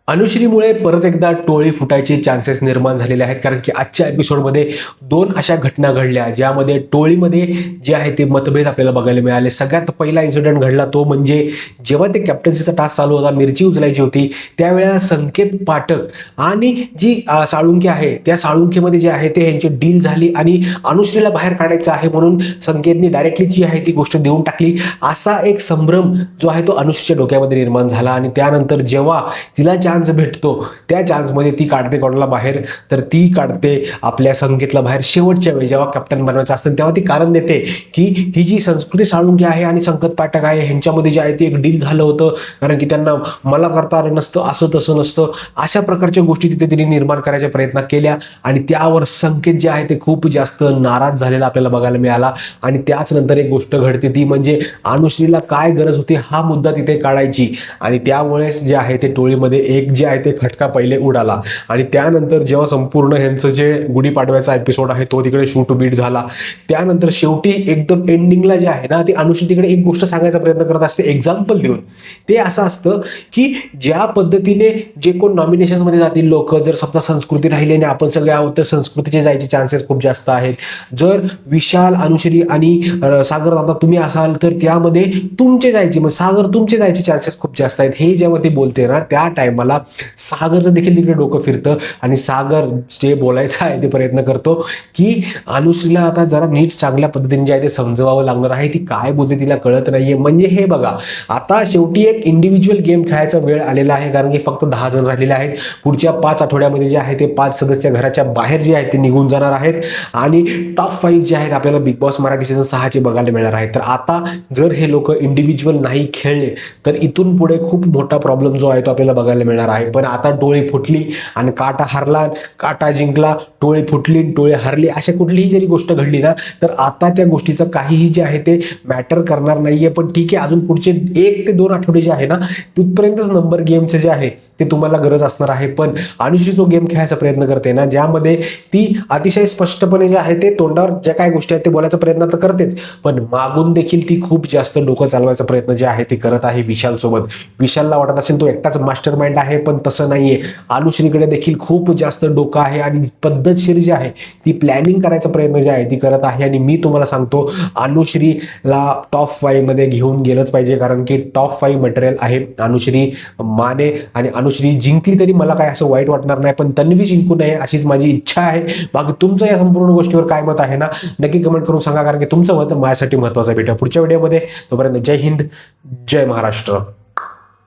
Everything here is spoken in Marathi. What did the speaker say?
अनुश्रीमुळे परत एकदा टोळी फुटायचे चान्सेस निर्माण झालेले आहेत, कारण की आजच्या एपिसोडमध्ये दोन अशा घटना घडल्या ज्यामध्ये टोळीमध्ये जे आहे ते मतभेद आपल्याला बघायला मिळाले. सगळ्यात पहिला इन्सिडेंट घडला तो म्हणजे जेव्हा ते कॅप्टन्सीचा टास्क चालू होता, मिरची उचलायची होती, त्यावेळेला संकेत पाठक आणि जी साळुंखे आहे त्या साळुंखेमध्ये जे आहे ते यांची डील झाली आणि अनुश्रीला बाहेर काढायचं आहे म्हणून संकेतने डायरेक्टली जी आहे ती गोष्ट देऊन टाकली. असा एक संभ्रम जो आहे तो अनुश्रीच्या डोक्यामध्ये निर्माण झाला आणि त्यानंतर जेव्हा तिला चान्स भेटतो त्या चान्समध्ये ती काढते कोणाला बाहेर, तर ती काढते आपल्या संकेतला बाहेर. शेवटच्या वेळी जेव्हा कॅप्टन बनवायचं असतं तेव्हा ती कारण देते की ही जी संस्कृती साळुंखे आहे आणि संकेत पाठक आहे ह्यांच्यामध्ये जे आहे ते एक डील झालं होतं, कारण की त्यांना मला करता आलं नसतं, असं तसं नसतं, अशा प्रकारच्या गोष्टी तिथे तिने निर्माण करायचा प्रयत्न केल्या आणि त्यावर संकेत जे आहे ते खूप जास्त नाराज झालेला आपल्याला बघायला मिळाला. आणि त्याच नंतर एक गोष्ट घडते ती म्हणजे अनुश्रीला काय गरज होती हा मुद्दा तिथे काढायची आणि त्यामुळेच जे आहे ते टोळीमध्ये एक जे आहे ते खटका पहिले उडाला. आणि त्यानंतर जेव्हा संपूर्ण ह्यांचं जे गुढीपाडव्याचा एपिसोड आहे तो तिकडे शूट बीट झाला, त्यानंतर शेवटी एकदम एंडिंगला जे आहे ना ती अनुश्री तिकडे एक गोष्ट सांगायचा प्रयत्न करत असते एक्झाम्पल देऊन. ते असं असतं की ज्या पद्धतीने जे कोण नॉमिनेशन्समध्ये जातील लोक, जर समजा संस्कृती राहिली आणि आपण सगळे आहोत तर संस्कृतीचे जायचे चान्सेस खूप जास्त आहेत. जर विशाल, अनुश्री आणि सागर दादा तुम्ही असाल तर त्यामध्ये तुमचे जायचे, मग सागर तुमचे जायचे चान्सेस खूप जास्त आहेत. हे जेव्हा ते बोलते ना त्या टायमाला सागरचं देखील तिकडे डोकं फिरतं आणि सागर जे बोलायचं आहे ते प्रयत्न करतो की अनुश्रीला आता जरा नीट चांगल्या पद्धतीने जे आहे ते समजवावं लागणार आहे, ती काय बोलते तिला कळत नाहीये. म्हणजे हे बघा, आता शेवटी एक इंडिव्हिज्युअल गेम खेळायचा वेळ आलेला आहे, कारण की फक्त 10 जण राहिलेले आहेत. पुढच्या 5 आठवड्यामध्ये जे आहे ते 5 सदस्य घराच्या बाहेर जे आहेत ते निघून जाणार आहेत आणि टॉप 5 जे आहेत आपल्याला बिग बॉस मराठी सीझन 6 चे बघायला मिळणार आहेत. तर आता जर हे लोक इंडिव्हिज्युअल नाही खेळले तर इथून पुढे खूप मोठा प्रॉब्लेम जो आहे तो आपल्याला बघायला मिळणार आहे. पण आता टोळी फुटली आणि काटा हरला, काटा जिंकला, टोळी फुटली, टोळी हरली, अशा कुठलीही जरी गोष्ट घडली ना तर आता त्या गोष्टीचं काहीही जे आहे ते मॅटर करणार नाहीये. पण ठीक आहे, अजून पुढचे 1 ते 2 आठवडे जे आहे ना तिथपर्यंतच नंबर गेमचे जे आहे ते तुम्हाला गरज असणार आहे. पण अनुश्री जो गेम खेळायचा प्रयत्न करते ना, ज्यामध्ये ती अतिशय स्पष्टपणे जे आहे ते तोंडावर ज्या काही गोष्टी आहेत ते बोलायचा प्रयत्न तर करतेच, पण मागून देखील ती खूप जास्त डोकं चालवायचा प्रयत्न जे आहे ते करत आहे विशाल सोबत. विशालला वाटत असेल तो एकटाच मास्टर माइंड आहे, पण तसं नाहीये. अनुश्रीकडे देखील खूप जास्त डोकं आहे आणि पद्धतशीर जी आहे ती प्लॅनिंग करायचा प्रयत्न जे आहे ती करत आहे. आणि मी तुम्हाला सांगतो अनुश्रीला टॉप 5 मध्ये घेऊन गेलंच पाहिजे, कारण की टॉप 5 मटेरियल आहे अनुश्री, माने. आणि अनुश्री जिंकली तरी मला काय असं वाईट वाटणार नाही, पण तन्वी जिंकू नये अशीच माझी इच्छा आहे. बाकी तुमचं या संपूर्ण गोष्टीवर काय मत आहे ना नक्की कमेंट करून सांगा, कारण की तुमचं मत माझ्यासाठी महत्त्वाचं आहे. भेटूया पुढच्या व्हिडिओमध्ये. तोपर्यंत जय हिंद, जय महाराष्ट्र.